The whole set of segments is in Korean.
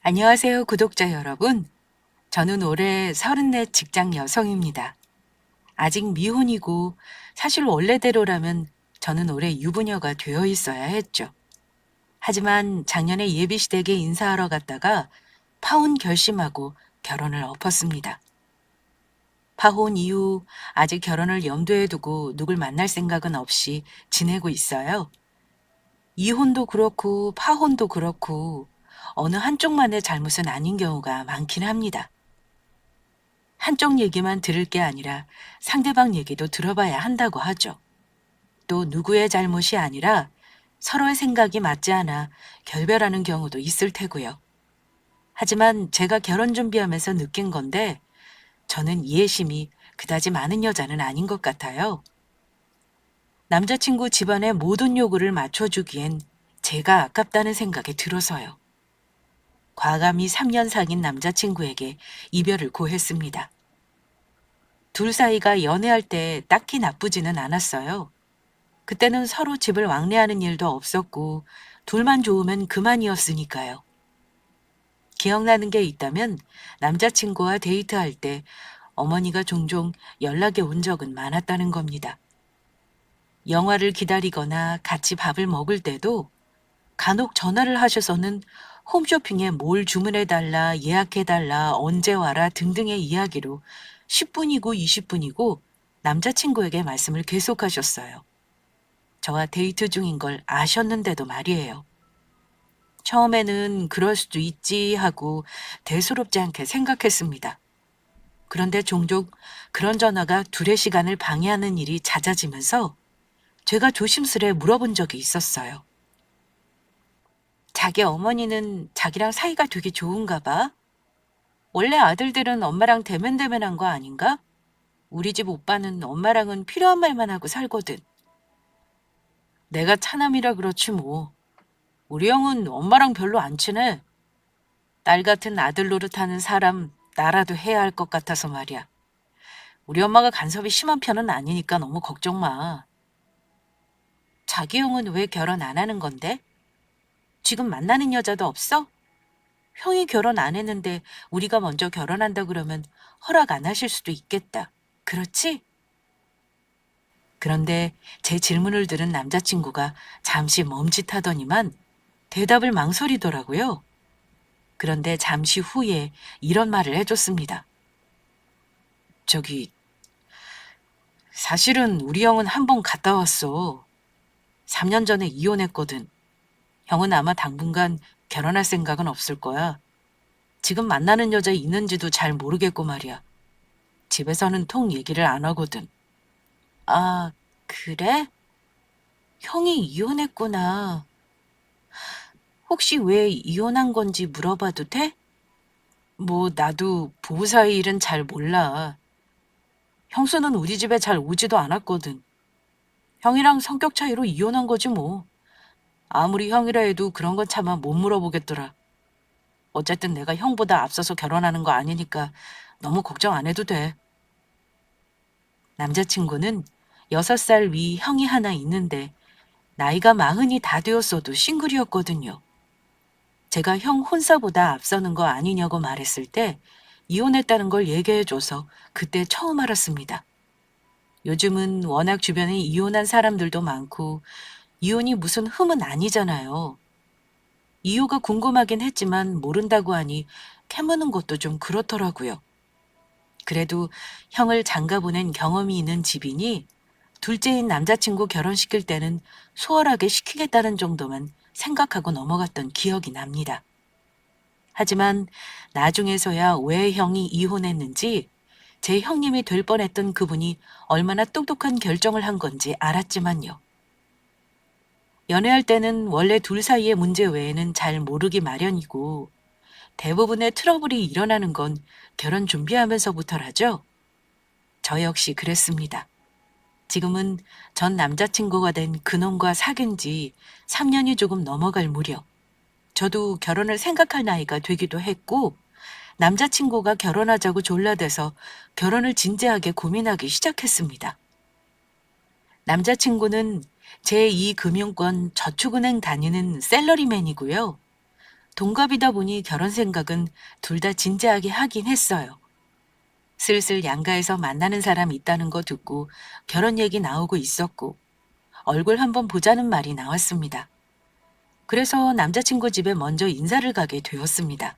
안녕하세요, 구독자 여러분. 저는 올해 34 직장 여성입니다. 아직 미혼이고 사실 원래대로라면 저는 올해 유부녀가 되어 있어야 했죠. 하지만 작년에 예비시댁에 인사하러 갔다가 파혼 결심하고 결혼을 엎었습니다. 파혼 이후 아직 결혼을 염두에 두고 누굴 만날 생각은 없이 지내고 있어요. 이혼도 그렇고 파혼도 그렇고 어느 한쪽만의 잘못은 아닌 경우가 많긴 합니다. 한쪽 얘기만 들을 게 아니라 상대방 얘기도 들어봐야 한다고 하죠. 또 누구의 잘못이 아니라 서로의 생각이 맞지 않아 결별하는 경우도 있을 테고요. 하지만 제가 결혼 준비하면서 느낀 건데 저는 이해심이 그다지 많은 여자는 아닌 것 같아요. 남자친구 집안의 모든 요구를 맞춰주기엔 제가 아깝다는 생각이 들어서요. 과감히 3년 사귄 남자친구에게 이별을 고했습니다. 둘 사이가 연애할 때 딱히 나쁘지는 않았어요. 그때는 서로 집을 왕래하는 일도 없었고 둘만 좋으면 그만이었으니까요. 기억나는 게 있다면 남자친구와 데이트할 때 어머니가 종종 연락이 온 적은 많았다는 겁니다. 영화를 기다리거나 같이 밥을 먹을 때도 간혹 전화를 하셔서는 홈쇼핑에 뭘 주문해달라, 예약해달라, 언제 와라 등등의 이야기로 10분이고 20분이고 남자친구에게 말씀을 계속하셨어요. 저와 데이트 중인 걸 아셨는데도 말이에요. 처음에는 그럴 수도 있지 하고 대수롭지 않게 생각했습니다. 그런데 종종 그런 전화가 둘의 시간을 방해하는 일이 잦아지면서 제가 조심스레 물어본 적이 있었어요. 자기 어머니는 자기랑 사이가 되게 좋은가 봐. 원래 아들들은 엄마랑 대면대면한 거 아닌가? 우리 집 오빠는 엄마랑은 필요한 말만 하고 살거든. 내가 차남이라 그렇지 뭐. 우리 형은 엄마랑 별로 안 친해. 딸 같은 아들 노릇하는 사람 나라도 해야 할 것 같아서 말이야. 우리 엄마가 간섭이 심한 편은 아니니까 너무 걱정 마. 자기 형은 왜 결혼 안 하는 건데? 지금 만나는 여자도 없어? 형이 결혼 안 했는데 우리가 먼저 결혼한다 그러면 허락 안 하실 수도 있겠다. 그렇지? 그런데 제 질문을 들은 남자친구가 잠시 멈칫하더니만 대답을 망설이더라고요. 그런데 잠시 후에 이런 말을 해줬습니다. 저기, 사실은 우리 형은 한 번 갔다 왔어. 3년 전에 이혼했거든. 형은 아마 당분간 결혼할 생각은 없을 거야. 지금 만나는 여자 있는지도 잘 모르겠고 말이야. 집에서는 통 얘기를 안 하거든. 아, 그래? 형이 이혼했구나. 혹시 왜 이혼한 건지 물어봐도 돼? 뭐, 나도 부부 사이 일은 잘 몰라. 형수는 우리 집에 잘 오지도 않았거든. 형이랑 성격 차이로 이혼한 거지 뭐. 아무리 형이라 해도 그런 건 차마 못 물어보겠더라. 어쨌든 내가 형보다 앞서서 결혼하는 거 아니니까 너무 걱정 안 해도 돼. 남자친구는 6살 위 형이 하나 있는데 나이가 40이 다 되었어도 싱글이었거든요. 제가 형 혼사보다 앞서는 거 아니냐고 말했을 때 이혼했다는 걸 얘기해줘서 그때 처음 알았습니다. 요즘은 워낙 주변에 이혼한 사람들도 많고 이혼이 무슨 흠은 아니잖아요. 이유가 궁금하긴 했지만 모른다고 하니 캐무는 것도 좀 그렇더라고요. 그래도 형을 장가 보낸 경험이 있는 집이니 둘째인 남자친구 결혼시킬 때는 수월하게 시키겠다는 정도만 생각하고 넘어갔던 기억이 납니다. 하지만 나중에서야 왜 형이 이혼했는지 제 형님이 될 뻔했던 그분이 얼마나 똑똑한 결정을 한 건지 알았지만요. 연애할 때는 원래 둘 사이의 문제 외에는 잘 모르기 마련이고 대부분의 트러블이 일어나는 건 결혼 준비하면서부터라죠. 저 역시 그랬습니다. 지금은 전 남자친구가 된 그놈과 사귄 지 3년이 조금 넘어갈 무렵 저도 결혼을 생각할 나이가 되기도 했고 남자친구가 결혼하자고 졸라대서 결혼을 진지하게 고민하기 시작했습니다. 남자친구는 제2금융권 저축은행 다니는 샐러리맨이고요. 동갑이다 보니 결혼 생각은 둘 다 진지하게 하긴 했어요. 슬슬 양가에서 만나는 사람 있다는 거 듣고 결혼 얘기 나오고 있었고 얼굴 한번 보자는 말이 나왔습니다. 그래서 남자친구 집에 먼저 인사를 가게 되었습니다.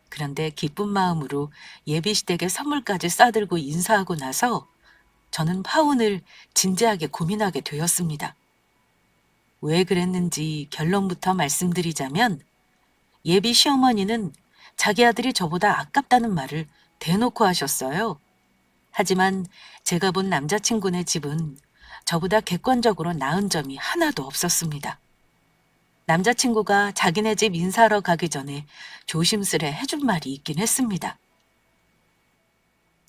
그런데 기쁜 마음으로 예비시댁에 선물까지 싸들고 인사하고 나서 저는 파혼을 진지하게 고민하게 되었습니다. 왜 그랬는지 결론부터 말씀드리자면 예비 시어머니는 자기 아들이 저보다 아깝다는 말을 대놓고 하셨어요. 하지만 제가 본 남자친구네 집은 저보다 객관적으로 나은 점이 하나도 없었습니다. 남자친구가 자기네 집 인사하러 가기 전에 조심스레 해준 말이 있긴 했습니다.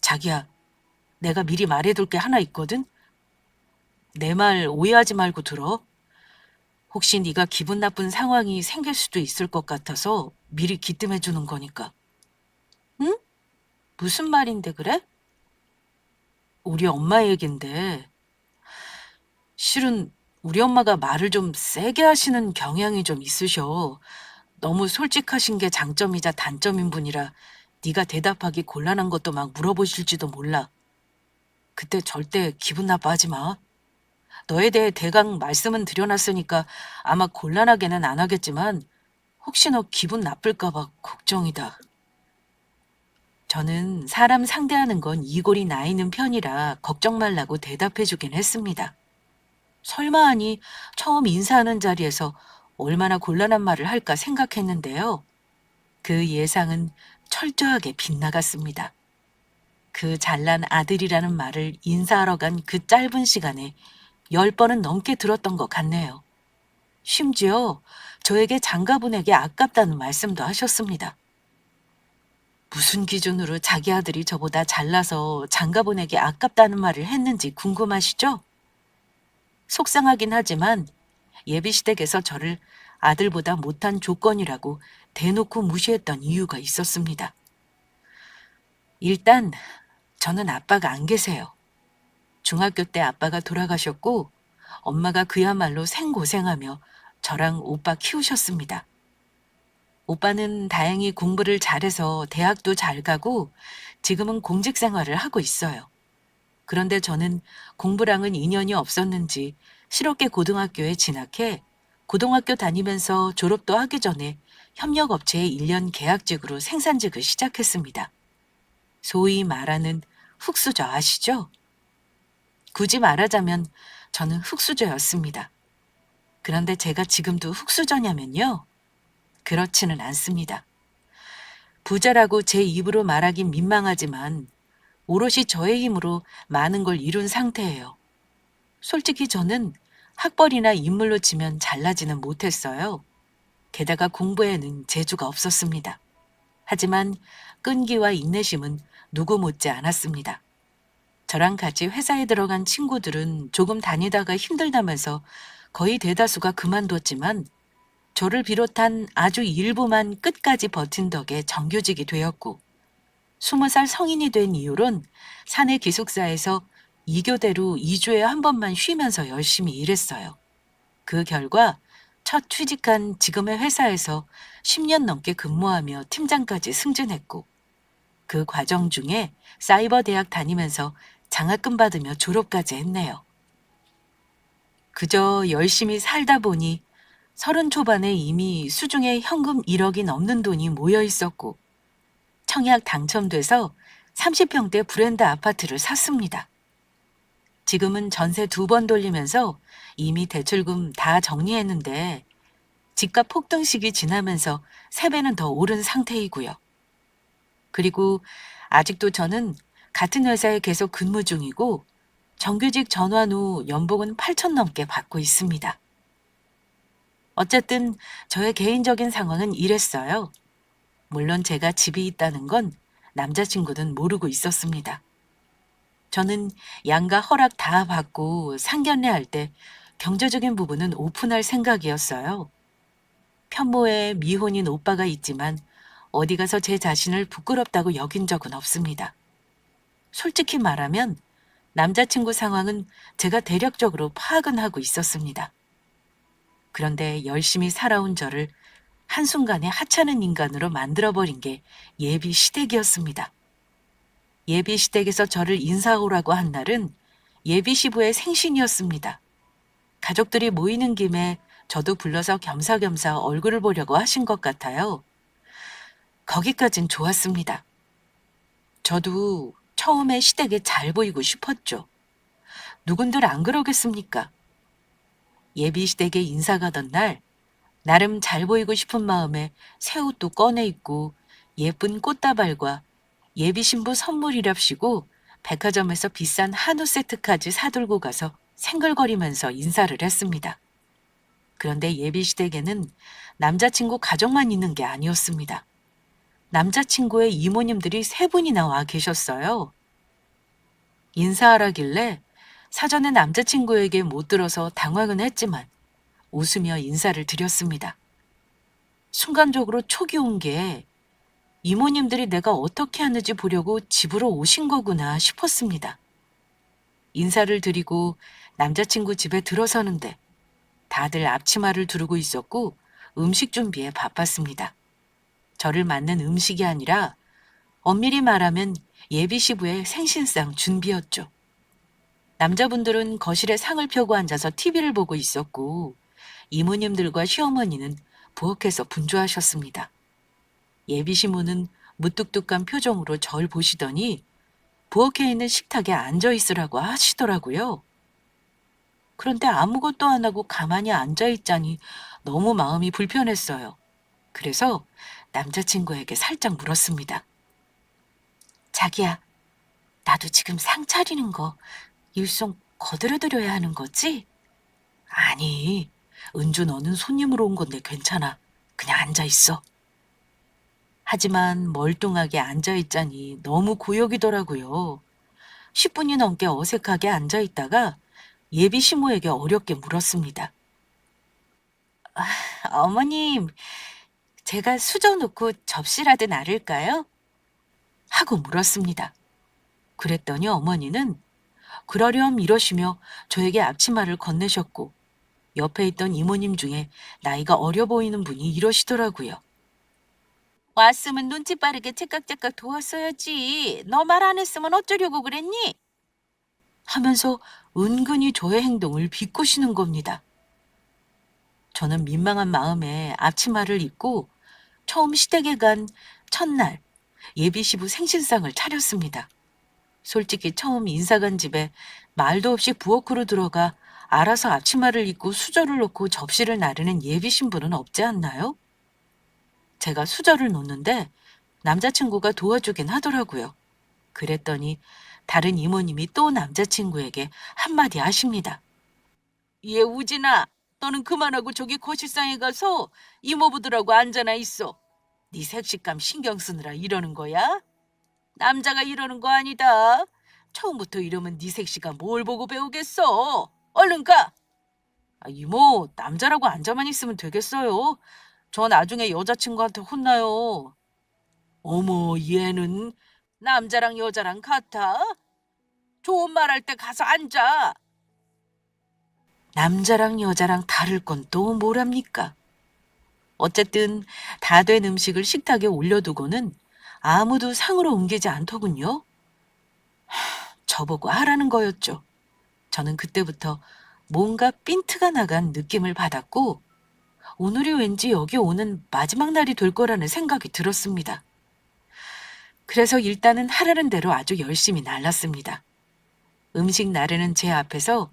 자기야, 내가 미리 말해둘 게 하나 있거든? 내 말 오해하지 말고 들어. 혹시 네가 기분 나쁜 상황이 생길 수도 있을 것 같아서 미리 기뜸해 주는 거니까. 응? 무슨 말인데 그래? 우리 엄마 얘긴데 실은 우리 엄마가 말을 좀 세게 하시는 경향이 좀 있으셔. 너무 솔직하신 게 장점이자 단점인 분이라 네가 대답하기 곤란한 것도 막 물어보실지도 몰라. 그때 절대 기분 나빠하지 마. 너에 대해 대강 말씀은 드려놨으니까 아마 곤란하게는 안 하겠지만 혹시 너 기분 나쁠까 봐 걱정이다. 저는 사람 상대하는 건 이골이 나 있는 편이라 걱정 말라고 대답해주긴 했습니다. 설마 하니 처음 인사하는 자리에서 얼마나 곤란한 말을 할까 생각했는데요. 그 예상은 철저하게 빗나갔습니다. 그 잘난 아들이라는 말을 인사하러 간 그 짧은 시간에 10번은 넘게 들었던 것 같네요. 심지어 저에게 장가분에게 아깝다는 말씀도 하셨습니다. 무슨 기준으로 자기 아들이 저보다 잘나서 장가분에게 아깝다는 말을 했는지 궁금하시죠? 속상하긴 하지만 예비시댁에서 저를 아들보다 못한 조건이라고 대놓고 무시했던 이유가 있었습니다. 일단 저는 아빠가 안 계세요. 중학교 때 아빠가 돌아가셨고 엄마가 그야말로 생고생하며 저랑 오빠 키우셨습니다. 오빠는 다행히 공부를 잘해서 대학도 잘 가고 지금은 공직 생활을 하고 있어요. 그런데 저는 공부랑은 인연이 없었는지 실업계 고등학교에 진학해 고등학교 다니면서 졸업도 하기 전에 협력업체의 1년 계약직으로 생산직을 시작했습니다. 소위 말하는 흙수저 아시죠? 굳이 말하자면 저는 흙수저였습니다. 그런데 제가 지금도 흙수저냐면요. 그렇지는 않습니다. 부자라고 제 입으로 말하긴 민망하지만 오롯이 저의 힘으로 많은 걸 이룬 상태예요. 솔직히 저는 학벌이나 인물로 치면 잘나지는 못했어요. 게다가 공부에는 재주가 없었습니다. 하지만 끈기와 인내심은 누구 못지 않았습니다. 저랑 같이 회사에 들어간 친구들은 조금 다니다가 힘들다면서 거의 대다수가 그만뒀지만 저를 비롯한 아주 일부만 끝까지 버틴 덕에 정규직이 되었고 20살 성인이 된 이후론 사내 기숙사에서 2교대로 2주에 한 번만 쉬면서 열심히 일했어요. 그 결과 첫 취직한 지금의 회사에서 10년 넘게 근무하며 팀장까지 승진했고 그 과정 중에 사이버 대학 다니면서 장학금 받으며 졸업까지 했네요. 그저 열심히 살다 보니 30 초반에 이미 수중에 현금 1억이 넘는 돈이 모여 있었고 청약 당첨돼서 30평대 브랜드 아파트를 샀습니다. 지금은 전세 2번 돌리면서 이미 대출금 다 정리했는데 집값 폭등식이 지나면서 3배는 더 오른 상태이고요. 그리고 아직도 저는 같은 회사에 계속 근무 중이고 정규직 전환 후 연봉은 8천 넘게 받고 있습니다. 어쨌든 저의 개인적인 상황은 이랬어요. 물론 제가 집이 있다는 건 남자친구는 모르고 있었습니다. 저는 양가 허락 다 받고 상견례 할 때 경제적인 부분은 오픈할 생각이었어요. 편모에 미혼인 오빠가 있지만 어디 가서 제 자신을 부끄럽다고 여긴 적은 없습니다. 솔직히 말하면 남자친구 상황은 제가 대략적으로 파악은 하고 있었습니다. 그런데 열심히 살아온 저를 한순간에 하찮은 인간으로 만들어버린 게 예비 시댁이었습니다. 예비 시댁에서 저를 인사오라고 한 날은 예비 시부의 생신이었습니다. 가족들이 모이는 김에 저도 불러서 겸사겸사 얼굴을 보려고 하신 것 같아요. 거기까진 좋았습니다. 저도 처음에 시댁에 잘 보이고 싶었죠. 누군들 안 그러겠습니까? 예비 시댁에 인사 가던 날 나름 잘 보이고 싶은 마음에 새 옷도 꺼내 입고 예쁜 꽃다발과 예비 신부 선물이랍시고 백화점에서 비싼 한우 세트까지 사들고 가서 생글거리면서 인사를 했습니다. 그런데 예비 시댁에는 남자친구 가족만 있는 게 아니었습니다. 남자친구의 이모님들이 3분이나 와 계셨어요. 인사하라길래 사전에 남자친구에게 못 들어서 당황은 했지만 웃으며 인사를 드렸습니다. 순간적으로 촉이 온 게 이모님들이 내가 어떻게 하는지 보려고 집으로 오신 거구나 싶었습니다. 인사를 드리고 남자친구 집에 들어서는데 다들 앞치마를 두르고 있었고 음식 준비에 바빴습니다. 저를 맞는 음식이 아니라 엄밀히 말하면 예비 시부의 생신상 준비였죠. 남자분들은 거실에 상을 펴고 앉아서 TV를 보고 있었고 이모님들과 시어머니는 부엌에서 분주하셨습니다. 예비 시모는 무뚝뚝한 표정으로 절 보시더니 부엌에 있는 식탁에 앉아 있으라고 하시더라고요. 그런데 아무것도 안 하고 가만히 앉아 있자니 너무 마음이 불편했어요. 그래서 남자친구에게 살짝 물었습니다. 자기야, 나도 지금 상 차리는 거 일송 거들어드려야 하는 거지? 아니, 은주 너는 손님으로 온 건데 괜찮아. 그냥 앉아 있어. 하지만 멀뚱하게 앉아 있자니 너무 고역이더라고요. 10분이 넘게 어색하게 앉아 있다가 예비 시모에게 어렵게 물었습니다. 어머님, 제가 수저 놓고 접시라도 나를까요? 하고 물었습니다. 그랬더니 어머니는 그러렴 이러시며 저에게 앞치마를 건네셨고 옆에 있던 이모님 중에 나이가 어려 보이는 분이 이러시더라고요. 왔으면 눈치 빠르게 제깍제깍 도왔어야지. 너 말 안 했으면 어쩌려고 그랬니? 하면서 은근히 저의 행동을 비꼬시는 겁니다. 저는 민망한 마음에 앞치마를 입고 처음 시댁에 간 첫날 예비 시부 생신상을 차렸습니다. 솔직히 처음 인사 간 집에 말도 없이 부엌으로 들어가 알아서 앞치마를 입고 수저를 놓고 접시를 나르는 예비 신부는 없지 않나요? 제가 수저를 놓는데 남자친구가 도와주긴 하더라고요. 그랬더니 다른 이모님이 또 남자친구에게 한마디 하십니다. 얘 우진아, 너는 그만하고 저기 거실상에 가서 이모부들하고 앉아나 있어. 네 색식감 신경 쓰느라 이러는 거야? 남자가 이러는 거 아니다. 처음부터 이러면 네 색시가 뭘 보고 배우겠어. 얼른 가. 이모, 남자라고 앉아만 있으면 되겠어요. 저 나중에 여자친구한테 혼나요. 어머, 얘는 남자랑 여자랑 같아? 좋은 말 할 때 가서 앉아. 남자랑 여자랑 다를 건 또 뭐랍니까? 어쨌든 다 된 음식을 식탁에 올려두고는 아무도 상으로 옮기지 않더군요. 저보고 하라는 거였죠. 저는 그때부터 뭔가 삔트가 나간 느낌을 받았고 오늘이 왠지 여기 오는 마지막 날이 될 거라는 생각이 들었습니다. 그래서 일단은 하라는 대로 아주 열심히 날랐습니다. 음식 나르는 제 앞에서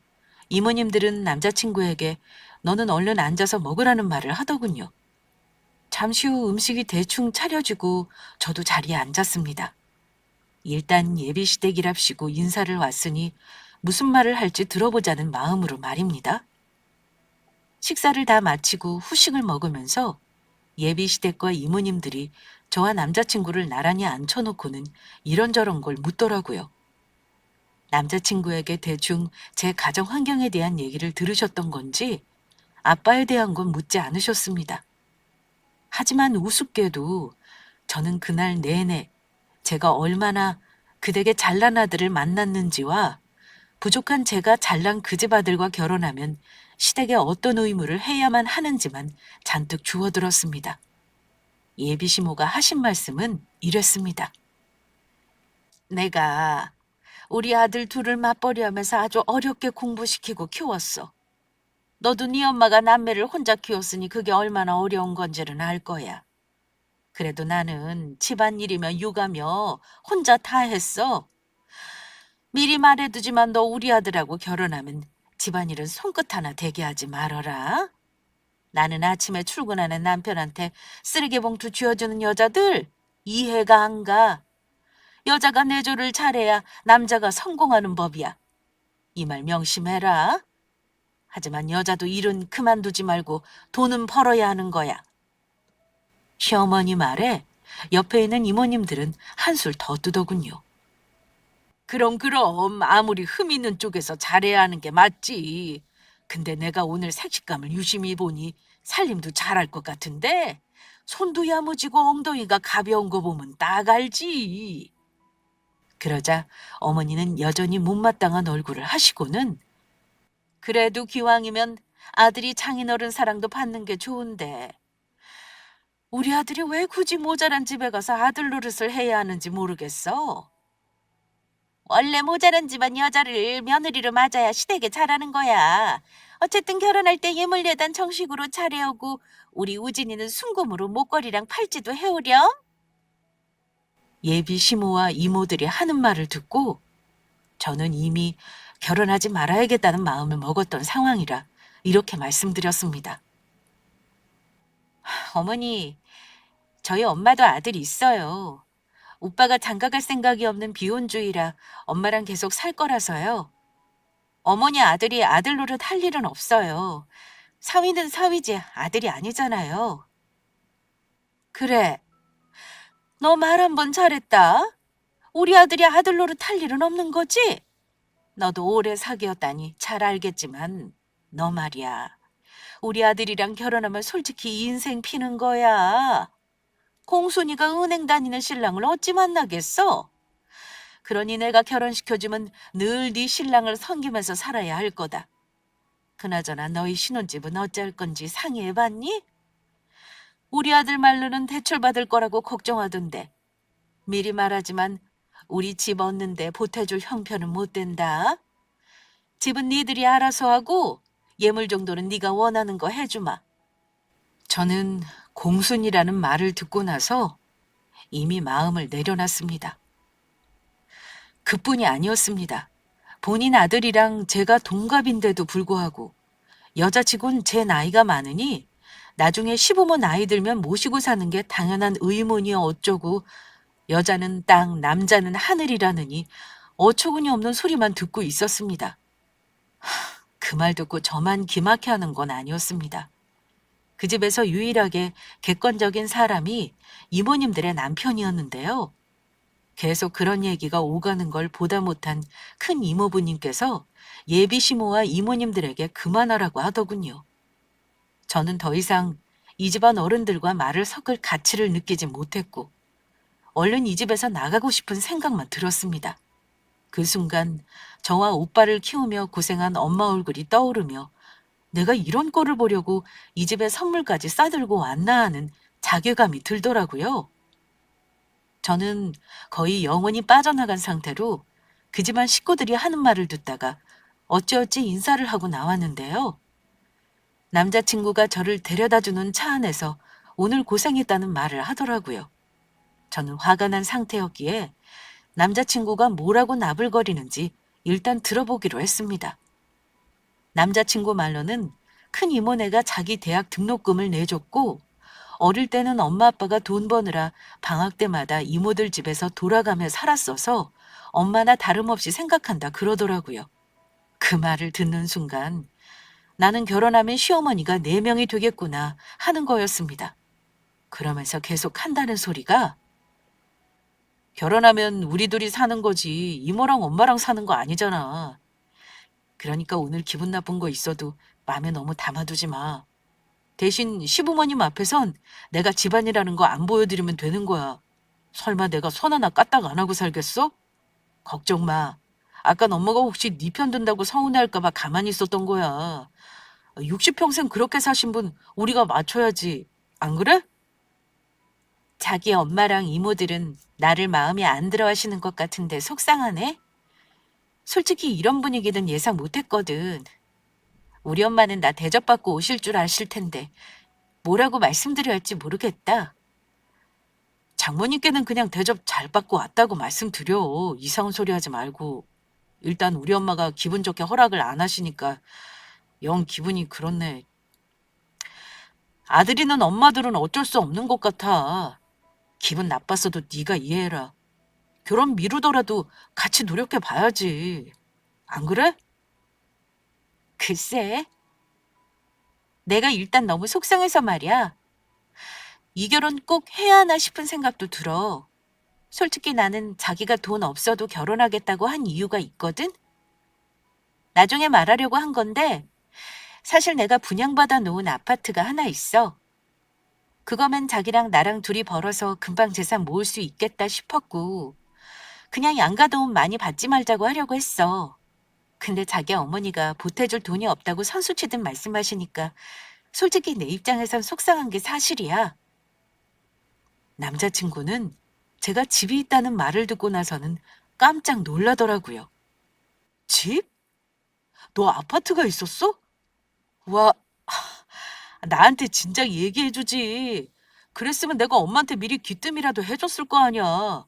이모님들은 남자친구에게 너는 얼른 앉아서 먹으라는 말을 하더군요. 잠시 후 음식이 대충 차려지고 저도 자리에 앉았습니다. 일단 예비시댁이랍시고 인사를 왔으니 무슨 말을 할지 들어보자는 마음으로 말입니다. 식사를 다 마치고 후식을 먹으면서 예비시댁과 이모님들이 저와 남자친구를 나란히 앉혀놓고는 이런저런 걸 묻더라고요. 남자친구에게 대충 제 가정 환경에 대한 얘기를 들으셨던 건지 아빠에 대한 건 묻지 않으셨습니다. 하지만 우습게도 저는 그날 내내 제가 얼마나 그대게 잘난 아들을 만났는지와 부족한 제가 잘난 그 집 아들과 결혼하면 시댁에 어떤 의무를 해야만 하는지만 잔뜩 주워들었습니다. 예비 시모가 하신 말씀은 이랬습니다. 내가 우리 아들 둘을 맞벌이 하면서 아주 어렵게 공부시키고 키웠어. 너도 네 엄마가 남매를 혼자 키웠으니 그게 얼마나 어려운 건지는 알 거야. 그래도 나는 집안일이며 육아며 혼자 다 했어. 미리 말해두지만 너 우리 아들하고 결혼하면 집안일은 손끝 하나 대게 하지 말어라. 나는 아침에 출근하는 남편한테 쓰레기 봉투 쥐어주는 여자들 이해가 안 가. 여자가 내조를 잘해야 남자가 성공하는 법이야. 이 말 명심해라. 하지만 여자도 일은 그만두지 말고 돈은 벌어야 하는 거야. 시어머니 말에 옆에 있는 이모님들은 한술 더 뜨더군요. 그럼 아무리 흠 있는 쪽에서 잘해야 하는 게 맞지. 근데 내가 오늘 색식감을 유심히 보니 살림도 잘할 것 같은데 손도 야무지고 엉덩이가 가벼운 거 보면 딱 알지. 그러자 어머니는 여전히 못마땅한 얼굴을 하시고는 그래도 기왕이면 아들이 장인어른 사랑도 받는 게 좋은데 우리 아들이 왜 굳이 모자란 집에 가서 아들 노릇을 해야 하는지 모르겠어. 원래 모자란 집안 여자를 며느리로 맞아야 시댁에 잘하는 거야. 어쨌든 결혼할 때 예물예단 정식으로 차려오고 우리 우진이는 순금으로 목걸이랑 팔찌도 해오렴. 예비 시모와 이모들이 하는 말을 듣고 저는 이미 결혼하지 말아야겠다는 마음을 먹었던 상황이라 이렇게 말씀드렸습니다. 어머니, 저희 엄마도 아들이 있어요. 오빠가 장가갈 생각이 없는 비혼주의라 엄마랑 계속 살 거라서요. 어머니 아들이 아들 노릇 할 일은 없어요. 사위는 사위지 아들이 아니잖아요. 그래, 너 말 한 번 잘했다. 우리 아들이 아들 노릇 할 일은 없는 거지? 너도 오래 사귀었다니 잘 알겠지만 너 말이야. 우리 아들이랑 결혼하면 솔직히 인생 피는 거야. 공순이가 은행 다니는 신랑을 어찌 만나겠어? 그러니 내가 결혼시켜주면 늘 네 신랑을 섬기면서 살아야 할 거다. 그나저나 너희 신혼집은 어찌할 건지 상의해봤니? 우리 아들 말로는 대출받을 거라고 걱정하던데. 미리 말하지만 우리 집 얻는데 보태줄 형편은 못 된다. 집은 니들이 알아서 하고 예물 정도는 네가 원하는 거 해주마. 저는 공순이라는 말을 듣고 나서 이미 마음을 내려놨습니다. 그뿐이 아니었습니다. 본인 아들이랑 제가 동갑인데도 불구하고 여자치곤 제 나이가 많으니 나중에 시부모 나이 들면 모시고 사는 게 당연한 의무니여 어쩌고 여자는 땅, 남자는 하늘이라느니 어처구니 없는 소리만 듣고 있었습니다. 그 말 듣고 저만 기막혀 하는 건 아니었습니다. 그 집에서 유일하게 객관적인 사람이 이모님들의 남편이었는데요. 계속 그런 얘기가 오가는 걸 보다 못한 큰 이모부님께서 예비 시모와 이모님들에게 그만하라고 하더군요. 저는 더 이상 이 집안 어른들과 말을 섞을 가치를 느끼지 못했고 얼른 이 집에서 나가고 싶은 생각만 들었습니다. 그 순간 저와 오빠를 키우며 고생한 엄마 얼굴이 떠오르며 내가 이런 꼴을 보려고 이 집에 선물까지 싸들고 왔나 하는 자괴감이 들더라고요. 저는 거의 영원히 빠져나간 상태로 그 집안 식구들이 하는 말을 듣다가 어찌어찌 인사를 하고 나왔는데요. 남자친구가 저를 데려다주는 차 안에서 오늘 고생했다는 말을 하더라고요. 저는 화가 난 상태였기에 남자친구가 뭐라고 나불거리는지 일단 들어보기로 했습니다. 남자친구 말로는 큰 이모네가 자기 대학 등록금을 내줬고 어릴 때는 엄마 아빠가 돈 버느라 방학 때마다 이모들 집에서 돌아가며 살았어서 엄마나 다름없이 생각한다 그러더라고요. 그 말을 듣는 순간 나는 결혼하면 시어머니가 4명이 되겠구나 하는 거였습니다. 그러면서 계속 한다는 소리가 결혼하면 우리 둘이 사는 거지 이모랑 엄마랑 사는 거 아니잖아. 그러니까 오늘 기분 나쁜 거 있어도 마음에 너무 담아두지 마. 대신 시부모님 앞에선 내가 집안이라는 거 안 보여드리면 되는 거야. 설마 내가 손 하나 까딱 안 하고 살겠어? 걱정 마. 아깐 엄마가 혹시 네 편 든다고 서운해할까 봐 가만히 있었던 거야. 60평생 그렇게 사신 분 우리가 맞춰야지. 안 그래? 자기 엄마랑 이모들은 나를 마음에 안 들어 하시는 것 같은데 속상하네? 솔직히 이런 분위기는 예상 못 했거든. 우리 엄마는 나 대접받고 오실 줄 아실 텐데 뭐라고 말씀드려야 할지 모르겠다. 장모님께는 그냥 대접 잘 받고 왔다고 말씀드려. 이상한 소리 하지 말고. 일단 우리 엄마가 기분 좋게 허락을 안 하시니까 영 기분이 그렇네. 아들이는 엄마들은 어쩔 수 없는 것 같아. 기분 나빴어도 네가 이해해라. 결혼 미루더라도 같이 노력해 봐야지. 안 그래? 글쎄, 내가 일단 너무 속상해서 말이야. 이 결혼 꼭 해야 하나 싶은 생각도 들어. 솔직히 나는 자기가 돈 없어도 결혼하겠다고 한 이유가 있거든? 나중에 말하려고 한 건데, 사실 내가 분양받아 놓은 아파트가 하나 있어. 그거면 자기랑 나랑 둘이 벌어서 금방 재산 모을 수 있겠다 싶었고, 그냥 양가 도움 많이 받지 말자고 하려고 했어. 근데 자기 어머니가 보태줄 돈이 없다고 선수치듯 말씀하시니까 솔직히 내 입장에선 속상한 게 사실이야. 남자친구는 제가 집이 있다는 말을 듣고 나서는 깜짝 놀라더라고요. 집? 너 아파트가 있었어? 와, 나한테 진작 얘기해주지. 그랬으면 내가 엄마한테 미리 귀뜸이라도 해줬을 거 아니야.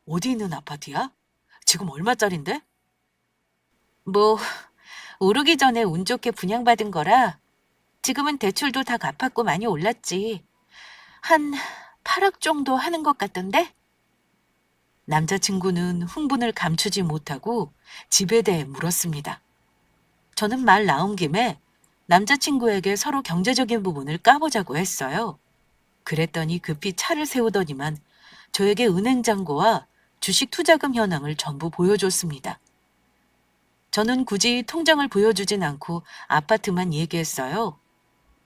어디 있는 아파트야? 지금 얼마짜린데? 뭐, 오르기 전에 운 좋게 분양받은 거라 지금은 대출도 다 갚았고 많이 올랐지. 한 8억 정도 하는 것 같던데? 남자친구는 흥분을 감추지 못하고 집에 대해 물었습니다. 저는 말 나온 김에 남자친구에게 서로 경제적인 부분을 까보자고 했어요. 그랬더니 급히 차를 세우더니만 저에게 은행 잔고와 주식 투자금 현황을 전부 보여줬습니다. 저는 굳이 통장을 보여주진 않고 아파트만 얘기했어요.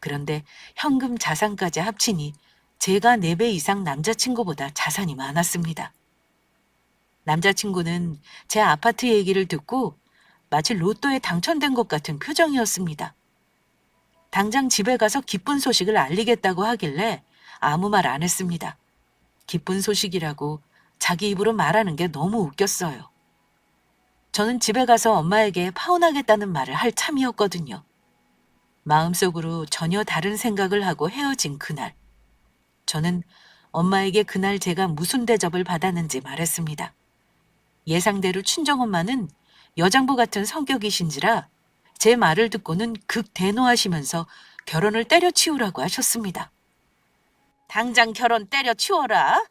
그런데 현금 자산까지 합치니 제가 4배 이상 남자친구보다 자산이 많았습니다. 남자친구는 제 아파트 얘기를 듣고 마치 로또에 당첨된 것 같은 표정이었습니다. 당장 집에 가서 기쁜 소식을 알리겠다고 하길래 아무 말 안 했습니다. 기쁜 소식이라고 자기 입으로 말하는 게 너무 웃겼어요. 저는 집에 가서 엄마에게 파혼하겠다는 말을 할 참이었거든요. 마음속으로 전혀 다른 생각을 하고 헤어진 그날. 저는 엄마에게 그날 제가 무슨 대접을 받았는지 말했습니다. 예상대로 친정엄마는 여장부 같은 성격이신지라 제 말을 듣고는 극대노하시면서 결혼을 때려치우라고 하셨습니다. 당장 결혼 때려치워라.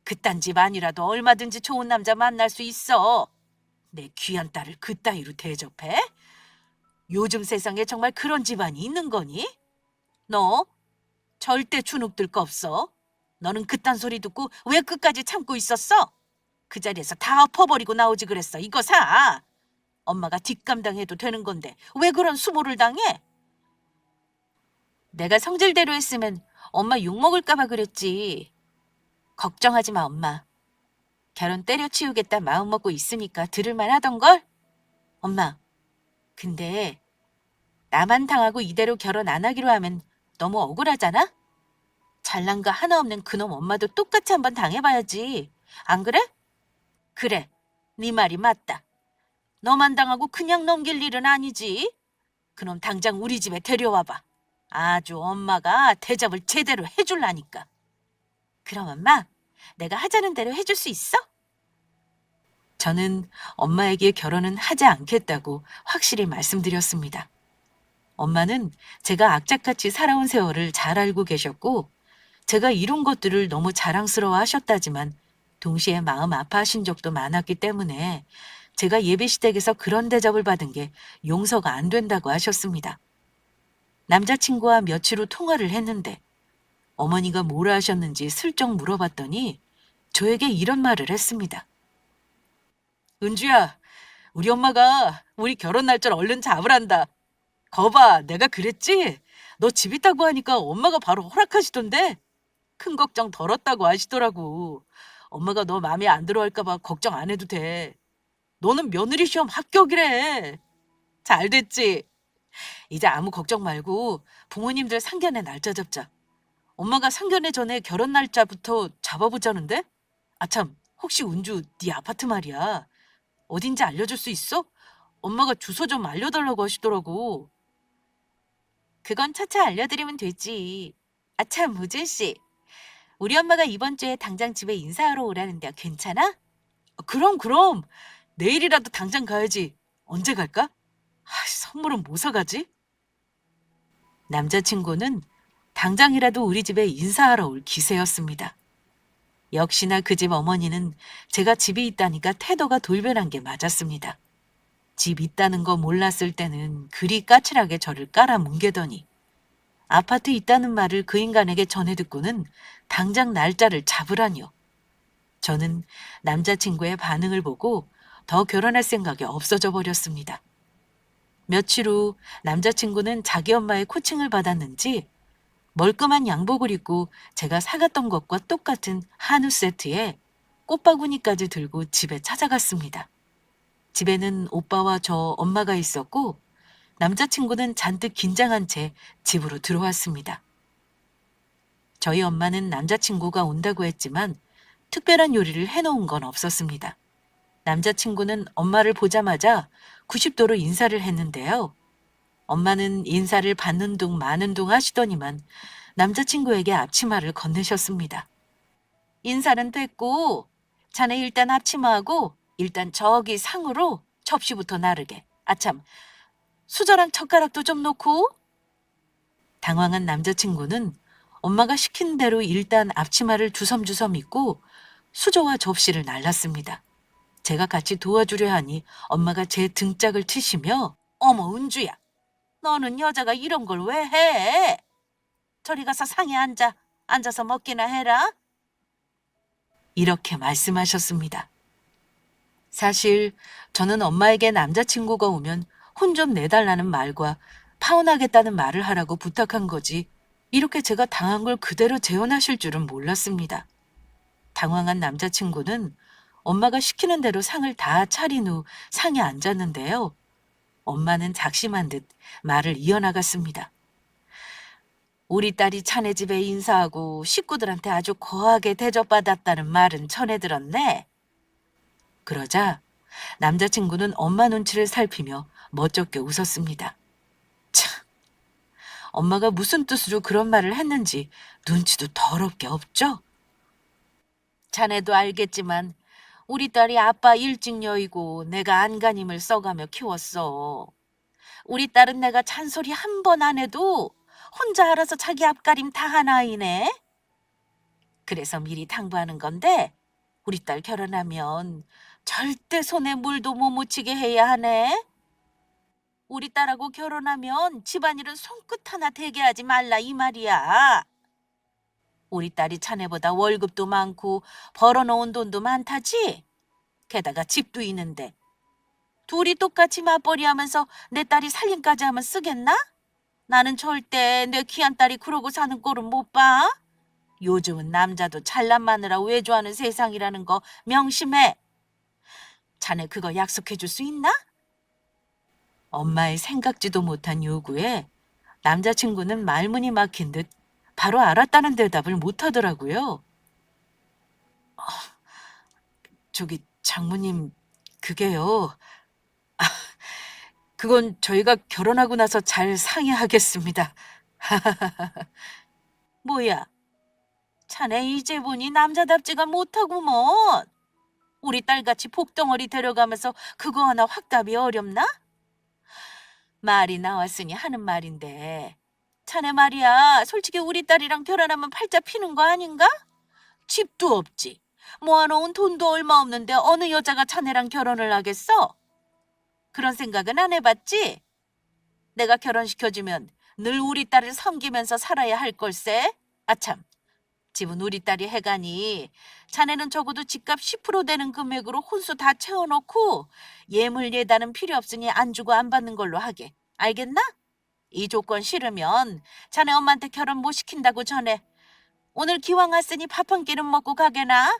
그딴 집 아니라도 얼마든지 좋은 남자 만날 수 있어. 내 귀한 딸을 그따위로 대접해? 요즘 세상에 정말 그런 집안이 있는 거니? 너 절대 주눅들 거 없어. 너는 그딴 소리 듣고 왜 끝까지 참고 있었어? 그 자리에서 다 엎어버리고 나오지 그랬어. 이거 사. 엄마가 뒷감당해도 되는 건데 왜 그런 수모를 당해? 내가 성질대로 했으면 엄마 욕먹을까 봐 그랬지. 걱정하지 마, 엄마. 결혼 때려치우겠다 마음먹고 있으니까 들을만 하던걸? 엄마, 근데 나만 당하고 이대로 결혼 안 하기로 하면 너무 억울하잖아? 잘난 거 하나 없는 그놈 엄마도 똑같이 한번 당해봐야지. 안 그래? 그래, 네 말이 맞다. 너만 당하고 그냥 넘길 일은 아니지. 그놈 당장 우리 집에 데려와봐. 아주 엄마가 대접을 제대로 해줄라니까. 그럼 엄마, 내가 하자는 대로 해줄 수 있어? 저는 엄마에게 결혼은 하지 않겠다고 확실히 말씀드렸습니다. 엄마는 제가 악착같이 살아온 세월을 잘 알고 계셨고 제가 이룬 것들을 너무 자랑스러워 하셨다지만 동시에 마음 아파하신 적도 많았기 때문에 제가 예비시댁에서 그런 대접을 받은 게 용서가 안 된다고 하셨습니다. 남자친구와 며칠 후 통화를 했는데 어머니가 뭐라 하셨는지 슬쩍 물어봤더니 저에게 이런 말을 했습니다. 은주야, 우리 엄마가 우리 결혼 날짜 얼른 잡으란다. 거봐, 내가 그랬지? 너 집 있다고 하니까 엄마가 바로 허락하시던데? 큰 걱정 덜었다고 하시더라고. 엄마가 너 마음에 안 들어 할까 봐 걱정 안 해도 돼. 너는 며느리 시험 합격이래. 잘 됐지? 이제 아무 걱정 말고 부모님들 상견례 날짜 잡자. 엄마가 상견례 전에 결혼 날짜부터 잡아보자는데? 아참, 혹시 운주 네 아파트 말이야. 어딘지 알려줄 수 있어? 엄마가 주소 좀 알려달라고 하시더라고. 그건 차차 알려드리면 되지. 아참, 우준 씨. 우리 엄마가 이번 주에 당장 집에 인사하러 오라는데 괜찮아? 그럼. 내일이라도 당장 가야지. 언제 갈까? 선물은 뭐 사가지? 남자친구는 당장이라도 우리 집에 인사하러 올 기세였습니다. 역시나 그 집 어머니는 제가 집이 있다니까 태도가 돌변한 게 맞았습니다. 집 있다는 거 몰랐을 때는 그리 까칠하게 저를 깔아뭉개더니 아파트 있다는 말을 그 인간에게 전해 듣고는 당장 날짜를 잡으라니요. 저는 남자친구의 반응을 보고 더 결혼할 생각이 없어져 버렸습니다. 며칠 후 남자친구는 자기 엄마의 코칭을 받았는지 멀끔한 양복을 입고 제가 사갔던 것과 똑같은 한우 세트에 꽃바구니까지 들고 집에 찾아갔습니다. 집에는 오빠와 저 엄마가 있었고 남자친구는 잔뜩 긴장한 채 집으로 들어왔습니다. 저희 엄마는 남자친구가 온다고 했지만 특별한 요리를 해놓은 건 없었습니다. 남자친구는 엄마를 보자마자 90도로 인사를 했는데요. 엄마는 인사를 받는 둥 마는 둥 하시더니만 남자친구에게 앞치마를 건네셨습니다. 인사는 됐고 자네 일단 앞치마하고 일단 저기 상으로 접시부터 나르게. 아참, 수저랑 젓가락도 좀 놓고. 당황한 남자친구는 엄마가 시킨 대로 일단 앞치마를 주섬주섬 입고 수저와 접시를 날랐습니다. 제가 같이 도와주려 하니 엄마가 제 등짝을 치시며 어머 은주야, 너는 여자가 이런 걸 왜 해? 저리 가서 상에 앉아. 앉아서 먹기나 해라. 이렇게 말씀하셨습니다. 사실 저는 엄마에게 남자친구가 오면 혼 좀 내달라는 말과 파혼하겠다는 말을 하라고 부탁한 거지 이렇게 제가 당한 걸 그대로 재현하실 줄은 몰랐습니다. 당황한 남자친구는 엄마가 시키는 대로 상을 다 차린 후 상에 앉았는데요. 엄마는 작심한 듯 말을 이어나갔습니다. 우리 딸이 자네 집에 인사하고 식구들한테 아주 거하게 대접받았다는 말은 전해 들었네. 그러자 남자친구는 엄마 눈치를 살피며 멋쩍게 웃었습니다. 참, 엄마가 무슨 뜻으로 그런 말을 했는지 눈치도 더럽게 없죠? 자네도 알겠지만 우리 딸이 아빠 일찍녀이고 내가 안간힘을 써가며 키웠어. 우리 딸은 내가 잔소리 한 번 안 해도 혼자 알아서 자기 앞가림 다 한 아이네. 그래서 미리 당부하는 건데 우리 딸 결혼하면 절대 손에 물도 못 묻히게 해야 하네. 우리 딸하고 결혼하면 집안일은 손끝 하나 대게 하지 말라 이 말이야. 우리 딸이 자네보다 월급도 많고 벌어놓은 돈도 많다지? 게다가 집도 있는데 둘이 똑같이 맞벌이 하면서 내 딸이 살림까지 하면 쓰겠나? 나는 절대 내 귀한 딸이 그러고 사는 꼴은 못 봐. 요즘은 남자도 잘난 마누라 외조하는 세상이라는 거 명심해. 자네 그거 약속해 줄 수 있나? 엄마의 생각지도 못한 요구에 남자친구는 말문이 막힌 듯 바로 알았다는 대답을 못하더라고요. 저기 장모님, 그게요. 그건 저희가 결혼하고 나서 잘 상의하겠습니다. 뭐야, 자네 이제 보니 남자답지가 못하구먼. 우리 딸같이 복덩어리 데려가면서 그거 하나 확답이 어렵나? 말이 나왔으니 하는 말인데 자네 말이야 솔직히 우리 딸이랑 결혼하면 팔자 피는 거 아닌가? 집도 없지. 모아놓은 돈도 얼마 없는데 어느 여자가 자네랑 결혼을 하겠어? 그런 생각은 안 해봤지? 내가 결혼시켜주면 늘 우리 딸을 섬기면서 살아야 할 걸세? 아참, 집은 우리 딸이 해가니 자네는 적어도 집값 10% 되는 금액으로 혼수 다 채워놓고 예물 예단은 필요 없으니 안 주고 안 받는 걸로 하게. 알겠나? 이 조건 싫으면 자네 엄마한테 결혼 못 시킨다고 전해. 오늘 기왕 왔으니 밥 한 끼는 먹고 가게나.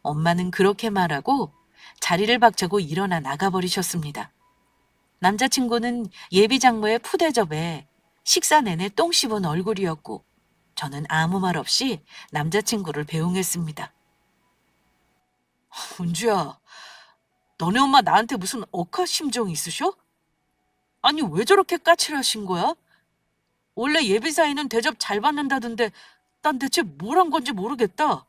엄마는 그렇게 말하고 자리를 박차고 일어나 나가버리셨습니다. 남자친구는 예비 장모의 푸대접에 식사 내내 똥 씹은 얼굴이었고 저는 아무 말 없이 남자친구를 배웅했습니다. 은주야, 너네 엄마 나한테 무슨 억하 심정이 있으셔? 아니 왜 저렇게 까칠하신 거야? 원래 예비 사이는 대접 잘 받는다던데 난 대체 뭘 한 건지 모르겠다.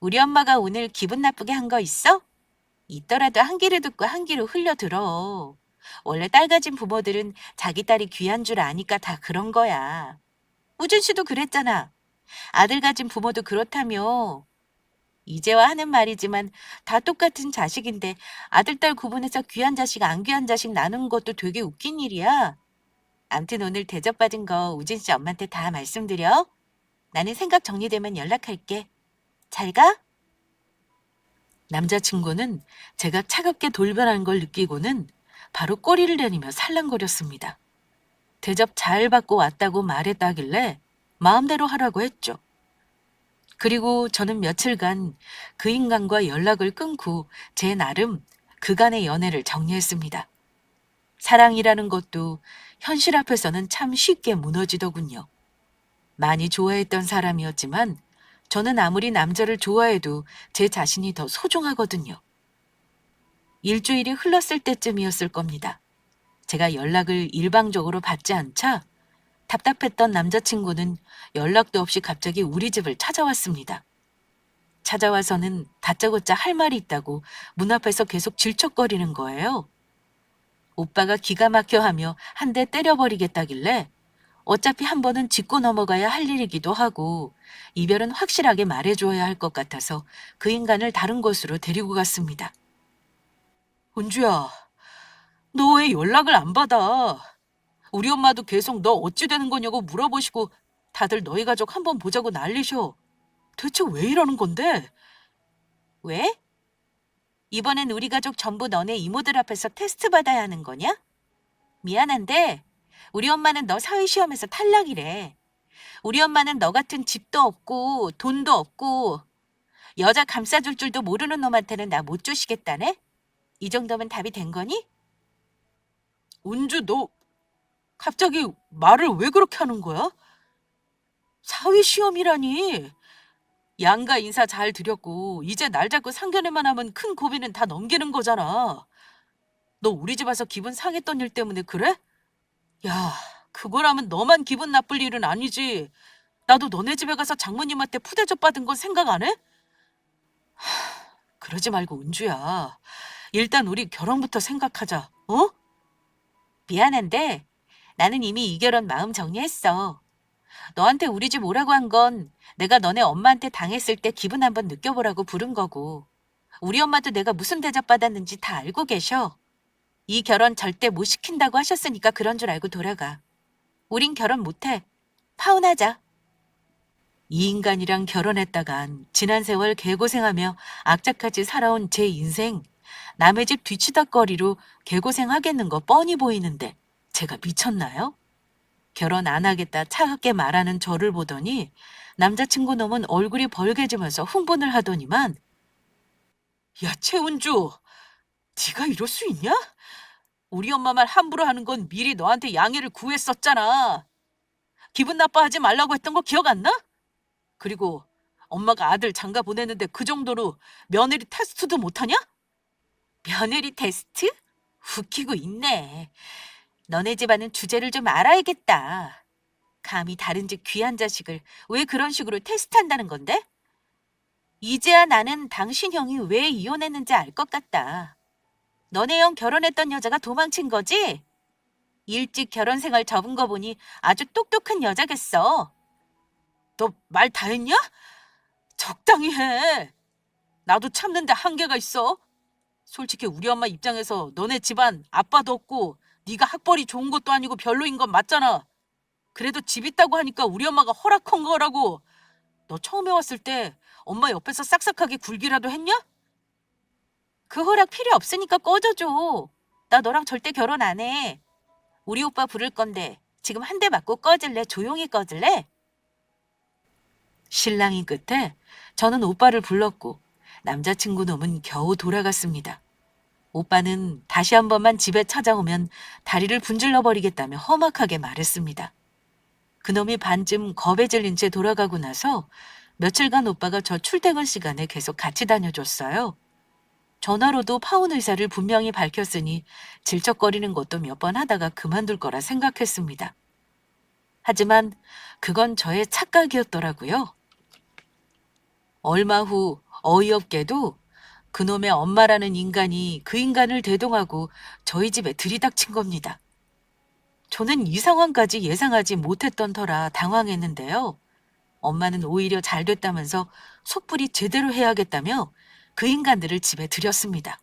우리 엄마가 오늘 기분 나쁘게 한 거 있어? 있더라도 한 귀로 듣고 한 귀로 흘려 들어. 원래 딸 가진 부모들은 자기 딸이 귀한 줄 아니까 다 그런 거야. 우준 씨도 그랬잖아. 아들 가진 부모도 그렇다며. 이제와 하는 말이지만 다 똑같은 자식인데 아들, 딸 구분해서 귀한 자식, 안 귀한 자식 나누는 것도 되게 웃긴 일이야. 암튼 오늘 대접받은 거 우진 씨 엄마한테 다 말씀드려. 나는 생각 정리되면 연락할게. 잘 가? 남자친구는 제가 차갑게 돌변한 걸 느끼고는 바로 꼬리를 내리며 살랑거렸습니다. 대접 잘 받고 왔다고 말했다길래 마음대로 하라고 했죠. 그리고 저는 며칠간 그 인간과 연락을 끊고 제 나름 그간의 연애를 정리했습니다. 사랑이라는 것도 현실 앞에서는 참 쉽게 무너지더군요. 많이 좋아했던 사람이었지만 저는 아무리 남자를 좋아해도 제 자신이 더 소중하거든요. 일주일이 흘렀을 때쯤이었을 겁니다. 제가 연락을 일방적으로 받지 않자 답답했던 남자친구는 연락도 없이 갑자기 우리 집을 찾아왔습니다. 찾아와서는 다짜고짜 할 말이 있다고 문 앞에서 계속 질척거리는 거예요. 오빠가 기가 막혀 하며 한 대 때려버리겠다길래 어차피 한 번은 짚고 넘어가야 할 일이기도 하고 이별은 확실하게 말해줘야 할 것 같아서 그 인간을 다른 곳으로 데리고 갔습니다. 은주야, 너 왜 연락을 안 받아? 우리 엄마도 계속 너 어찌 되는 거냐고 물어보시고 다들 너희 가족 한번 보자고 난리셔. 대체 왜 이러는 건데? 왜? 이번엔 우리 가족 전부 너네 이모들 앞에서 테스트 받아야 하는 거냐? 미안한데 우리 엄마는 너 사회시험에서 탈락이래. 우리 엄마는 너 같은 집도 없고 돈도 없고 여자 감싸줄 줄도 모르는 놈한테는 나 못 주시겠다네? 이 정도면 답이 된 거니? 은주, 너 갑자기 말을 왜 그렇게 하는 거야? 사회시험이라니. 양가 인사 잘 드렸고 이제 날 잡고 상견례만 하면 큰 고비는 다 넘기는 거잖아. 너 우리 집 와서 기분 상했던 일 때문에 그래? 야, 그거라면 너만 기분 나쁠 일은 아니지. 나도 너네 집에 가서 장모님한테 푸대접 받은 건 생각 안 해? 그러지 말고 은주야. 일단 우리 결혼부터 생각하자. 어? 미안한데 나는 이미 이 결혼 마음 정리했어. 너한테 우리 집 오라고 한 건 내가 너네 엄마한테 당했을 때 기분 한번 느껴보라고 부른 거고 우리 엄마도 내가 무슨 대접 받았는지 다 알고 계셔. 이 결혼 절대 못 시킨다고 하셨으니까 그런 줄 알고 돌아가. 우린 결혼 못해. 파혼하자. 이 인간이랑 결혼했다간 지난 세월 개고생하며 악착같이 살아온 제 인생 남의 집 뒤치다거리로 개고생하겠는 거 뻔히 보이는데 제가 미쳤나요? 결혼 안 하겠다 차갑게 말하는 저를 보더니 남자친구 놈은 얼굴이 벌개지면서 흥분을 하더니만 야 최은주, 네가 이럴 수 있냐? 우리 엄마 말 함부로 하는 건 미리 너한테 양해를 구했었잖아. 기분 나빠하지 말라고 했던 거 기억 안 나? 그리고 엄마가 아들 장가 보내는데 그 정도로 며느리 테스트도 못하냐? 며느리 테스트? 웃기고 있네. 너네 집안은 주제를 좀 알아야겠다. 감히 다른 집 귀한 자식을 왜 그런 식으로 테스트한다는 건데? 이제야 나는 당신 형이 왜 이혼했는지 알 것 같다. 너네 형 결혼했던 여자가 도망친 거지? 일찍 결혼 생활 접은 거 보니 아주 똑똑한 여자겠어. 너 말 다 했냐? 적당히 해. 나도 참는데 한계가 있어. 솔직히 우리 엄마 입장에서 너네 집안 아빠도 없고 네가 학벌이 좋은 것도 아니고 별로인 건 맞잖아. 그래도 집 있다고 하니까 우리 엄마가 허락한 거라고. 너 처음에 왔을 때 엄마 옆에서 싹싹하게 굴기라도 했냐? 그 허락 필요 없으니까 꺼져줘. 나 너랑 절대 결혼 안 해. 우리 오빠 부를 건데 지금 한 대 맞고 꺼질래? 조용히 꺼질래? 신랑이 끝에 저는 오빠를 불렀고 남자친구 놈은 겨우 돌아갔습니다. 오빠는 다시 한 번만 집에 찾아오면 다리를 분질러 버리겠다며 험악하게 말했습니다. 그놈이 반쯤 겁에 질린 채 돌아가고 나서 며칠간 오빠가 저 출퇴근 시간에 계속 같이 다녀줬어요. 전화로도 파혼 의사를 분명히 밝혔으니 질척거리는 것도 몇 번 하다가 그만둘 거라 생각했습니다. 하지만 그건 저의 착각이었더라고요. 얼마 후 어이없게도 그놈의 엄마라는 인간이 그 인간을 대동하고 저희 집에 들이닥친 겁니다. 저는 이 상황까지 예상하지 못했던 터라 당황했는데요. 엄마는 오히려 잘 됐다면서 속풀이 제대로 해야겠다며 그 인간들을 집에 들였습니다.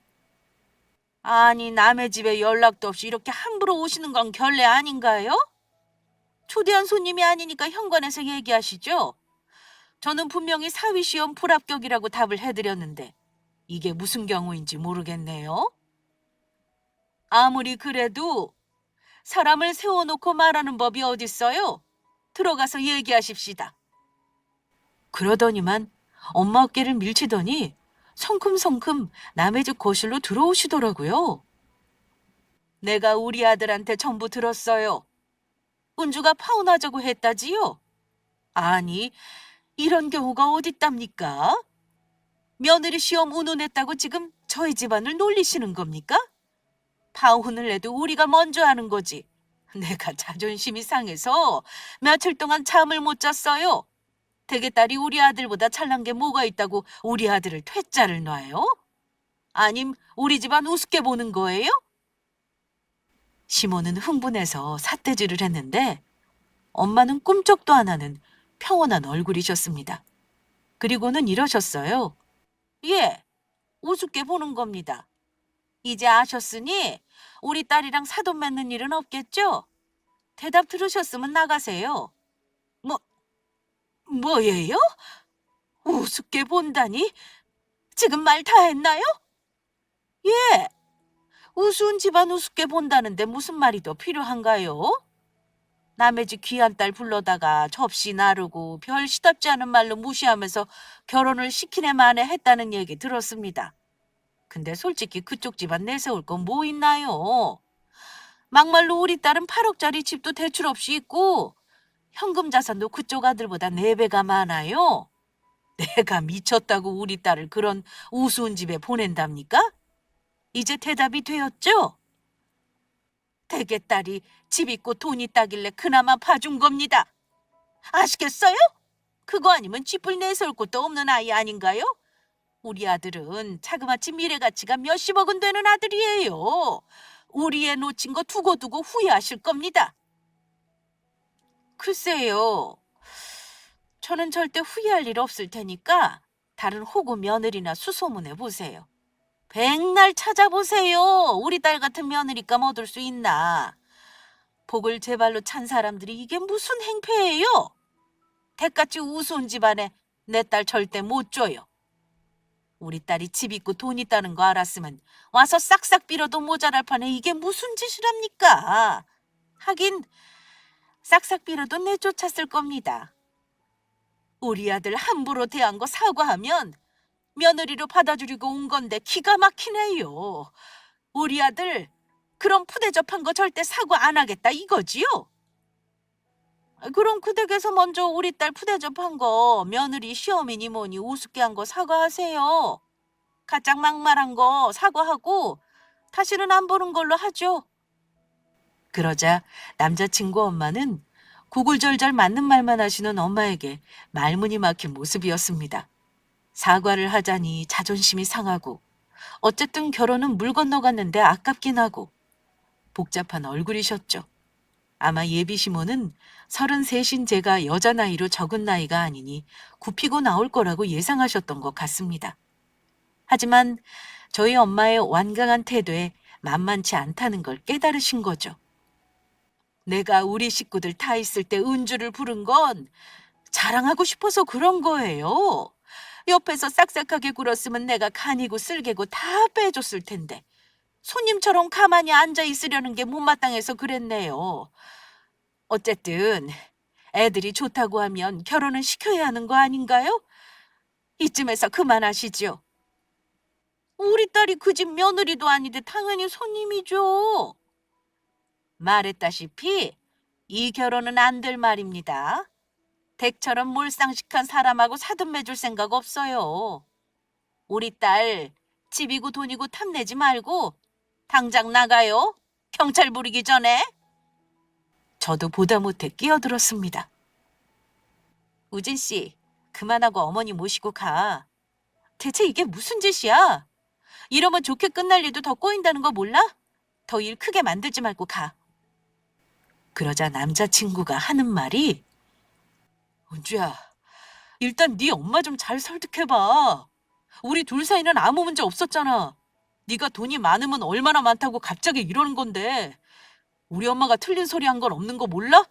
아니, 남의 집에 연락도 없이 이렇게 함부로 오시는 건 결례 아닌가요? 초대한 손님이 아니니까 현관에서 얘기하시죠. 저는 분명히 사위시험 불합격이라고 답을 해드렸는데 이게 무슨 경우인지 모르겠네요. 아무리 그래도 사람을 세워놓고 말하는 법이 어딨어요? 들어가서 얘기하십시다. 그러더니만 엄마 어깨를 밀치더니 성큼성큼 남의 집 거실로 들어오시더라고요. 내가 우리 아들한테 전부 들었어요. 은주가 파혼하자고 했다지요? 아니, 이런 경우가 어딨답니까? 며느리 시험 운운했다고 지금 저희 집안을 놀리시는 겁니까? 파혼을 해도 우리가 먼저 하는 거지. 내가 자존심이 상해서 며칠 동안 잠을 못 잤어요. 대개딸이 우리 아들보다 잘난 게 뭐가 있다고 우리 아들을 퇴짜를 놔요? 아님 우리 집안 우습게 보는 거예요? 시모는 흥분해서 삿대질을 했는데 엄마는 꿈쩍도 안 하는 평온한 얼굴이셨습니다. 그리고는 이러셨어요. 예, 우습게 보는 겁니다. 이제 아셨으니 우리 딸이랑 사돈 맺는 일은 없겠죠? 대답 들으셨으면 나가세요. 뭐, 뭐예요? 우습게 본다니? 지금 말 다 했나요? 예, 우스운 집안 우습게 본다는데 무슨 말이 더 필요한가요? 남의 집 귀한 딸 불러다가 접시 나르고 별 시답지 않은 말로 무시하면서 결혼을 시키네 마네 했다는 얘기 들었습니다. 근데 솔직히 그쪽 집안 내세울 건 뭐 있나요? 막말로 우리 딸은 8억짜리 집도 대출 없이 있고 현금 자산도 그쪽 아들보다 4배가 많아요. 내가 미쳤다고 우리 딸을 그런 우스운 집에 보낸답니까? 이제 대답이 되었죠? 대개 딸이 집 있고 돈 있다길래 그나마 봐준 겁니다. 아시겠어요? 그거 아니면 쥐뿔 내세울 곳도 없는 아이 아닌가요? 우리 아들은 자그마치 미래 가치가 몇십억은 되는 아들이에요. 우리 애 놓친 거 두고두고 후회하실 겁니다. 글쎄요. 저는 절대 후회할 일 없을 테니까 다른 호구 며느리나 수소문해 보세요. 백날 찾아보세요. 우리 딸 같은 며느리감 얻을 수 있나. 복을 제 발로 찬 사람들이 이게 무슨 행패예요? 대같이 우스운 집안에 내 딸 절대 못 줘요. 우리 딸이 집 있고 돈 있다는 거 알았으면 와서 싹싹 빌어도 모자랄 판에 이게 무슨 짓이랍니까? 하긴 싹싹 빌어도 내쫓았을 겁니다. 우리 아들 함부로 대한 거 사과하면 며느리로 받아주려고 온 건데 기가 막히네요. 우리 아들 그런 푸대접한 거 절대 사과 안 하겠다 이거지요? 그럼 그 댁에서 먼저 우리 딸 푸대접한 거 며느리 시어머니 뭐니 우습게 한 거 사과하세요. 가짝 막말한 거 사과하고 다시는 안 보는 걸로 하죠. 그러자 남자친구 엄마는 구굴절절 맞는 말만 하시는 엄마에게 말문이 막힌 모습이었습니다. 사과를 하자니 자존심이 상하고 어쨌든 결혼은 물 건너갔는데 아깝긴 하고 복잡한 얼굴이셨죠. 아마 예비 시모는 33인 제가 여자 나이로 적은 나이가 아니니 굽히고 나올 거라고 예상하셨던 것 같습니다. 하지만 저희 엄마의 완강한 태도에 만만치 않다는 걸 깨달으신 거죠. 내가 우리 식구들 다 있을 때 은주를 부른 건 자랑하고 싶어서 그런 거예요. 옆에서 싹싹하게 굴었으면 내가 간이고 쓸개고 다 빼줬을 텐데 손님처럼 가만히 앉아 있으려는 게 못마땅해서 그랬네요. 어쨌든 애들이 좋다고 하면 결혼은 시켜야 하는 거 아닌가요? 이쯤에서 그만하시죠. 우리 딸이 그 집 며느리도 아닌데 당연히 손님이죠. 말했다시피 이 결혼은 안 될 말입니다. 댁처럼 몰상식한 사람하고 사돈 맺을 생각 없어요. 우리 딸 집이고 돈이고 탐내지 말고 당장 나가요. 경찰 부르기 전에. 저도 보다 못해 끼어들었습니다. 우진 씨, 그만하고 어머니 모시고 가. 대체 이게 무슨 짓이야? 이러면 좋게 끝날 일도 더 꼬인다는 거 몰라? 더 일 크게 만들지 말고 가. 그러자 남자친구가 하는 말이, 은주야, 일단 네 엄마 좀 잘 설득해봐. 우리 둘 사이는 아무 문제 없었잖아. 네가 돈이 많으면 얼마나 많다고 갑자기 이러는 건데 우리 엄마가 틀린 소리 한 건 없는 거 몰라?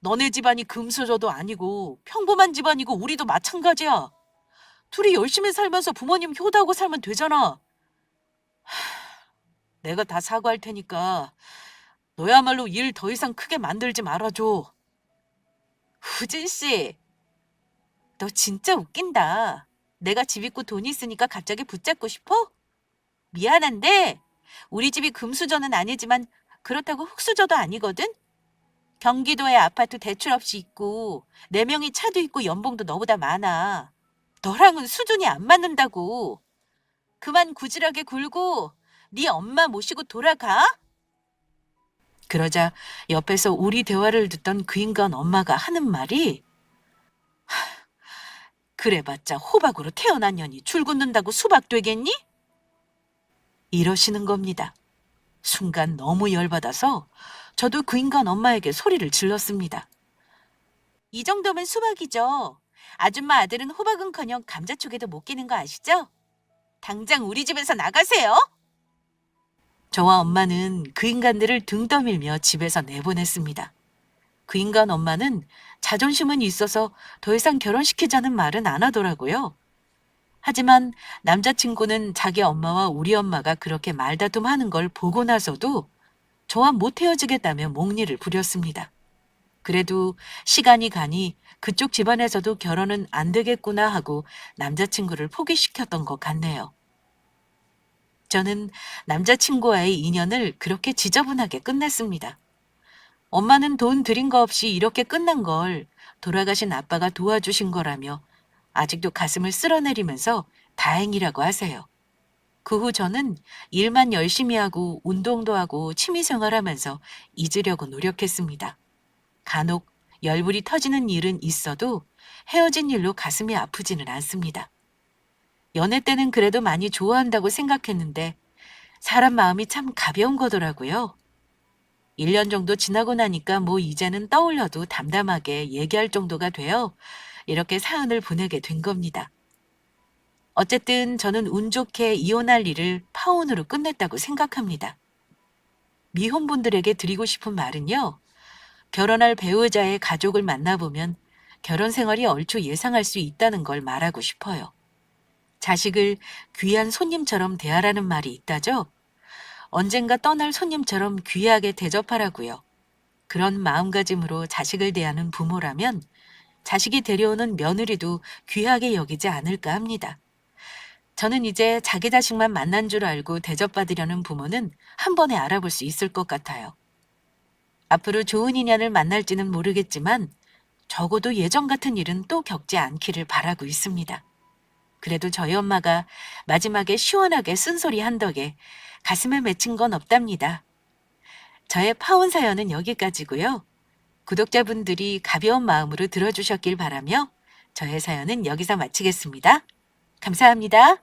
너네 집안이 금수저도 아니고 평범한 집안이고 우리도 마찬가지야. 둘이 열심히 살면서 부모님 효도하고 살면 되잖아. 내가 다 사과할 테니까 너야말로 일 더 이상 크게 만들지 말아줘. 후진 씨, 너 진짜 웃긴다. 내가 집 있고 돈 있으니까 갑자기 붙잡고 싶어? 미안한데 우리 집이 금수저는 아니지만 그렇다고 흙수저도 아니거든? 경기도에 아파트 대출 없이 있고 4명이 차도 있고 연봉도 너보다 많아. 너랑은 수준이 안 맞는다고. 그만 구질하게 굴고 네 엄마 모시고 돌아가. 그러자 옆에서 우리 대화를 듣던 그 인간 엄마가 하는 말이, 그래봤자 호박으로 태어난 년이 줄 긋는다고 수박 되겠니? 이러시는 겁니다. 순간 너무 열받아서 저도 그 인간 엄마에게 소리를 질렀습니다. 이 정도면 수박이죠. 아줌마 아들은 호박은커녕 감자초게도 못 끼는 거 아시죠? 당장 우리 집에서 나가세요. 저와 엄마는 그 인간들을 등 떠밀며 집에서 내보냈습니다. 그 인간 엄마는 자존심은 있어서 더 이상 결혼시키자는 말은 안 하더라고요. 하지만 남자친구는 자기 엄마와 우리 엄마가 그렇게 말다툼하는 걸 보고 나서도 저와 못 헤어지겠다며 목리를 부렸습니다. 그래도 시간이 가니 그쪽 집안에서도 결혼은 안 되겠구나 하고 남자친구를 포기시켰던 것 같네요. 저는 남자친구와의 인연을 그렇게 지저분하게 끝냈습니다. 엄마는 돈 들인 거 없이 이렇게 끝난 걸 돌아가신 아빠가 도와주신 거라며 아직도 가슴을 쓸어내리면서 다행이라고 하세요. 그 후 저는 일만 열심히 하고 운동도 하고 취미생활하면서 잊으려고 노력했습니다. 간혹 열불이 터지는 일은 있어도 헤어진 일로 가슴이 아프지는 않습니다. 연애 때는 그래도 많이 좋아한다고 생각했는데 사람 마음이 참 가벼운 거더라고요. 1년 정도 지나고 나니까 뭐 이제는 떠올려도 담담하게 얘기할 정도가 되어 이렇게 사연을 보내게 된 겁니다. 어쨌든 저는 운 좋게 이혼할 일을 파혼으로 끝냈다고 생각합니다. 미혼분들에게 드리고 싶은 말은요. 결혼할 배우자의 가족을 만나보면 결혼 생활이 얼추 예상할 수 있다는 걸 말하고 싶어요. 자식을 귀한 손님처럼 대하라는 말이 있다죠. 언젠가 떠날 손님처럼 귀하게 대접하라고요. 그런 마음가짐으로 자식을 대하는 부모라면 자식이 데려오는 며느리도 귀하게 여기지 않을까 합니다. 저는 이제 자기 자식만 만난 줄 알고 대접받으려는 부모는 한 번에 알아볼 수 있을 것 같아요. 앞으로 좋은 인연을 만날지는 모르겠지만 적어도 예전 같은 일은 또 겪지 않기를 바라고 있습니다. 그래도 저희 엄마가 마지막에 시원하게 쓴소리 한 덕에 가슴에 맺힌 건 없답니다. 저의 파혼 사연은 여기까지고요. 구독자분들이 가벼운 마음으로 들어주셨길 바라며 저의 사연은 여기서 마치겠습니다. 감사합니다.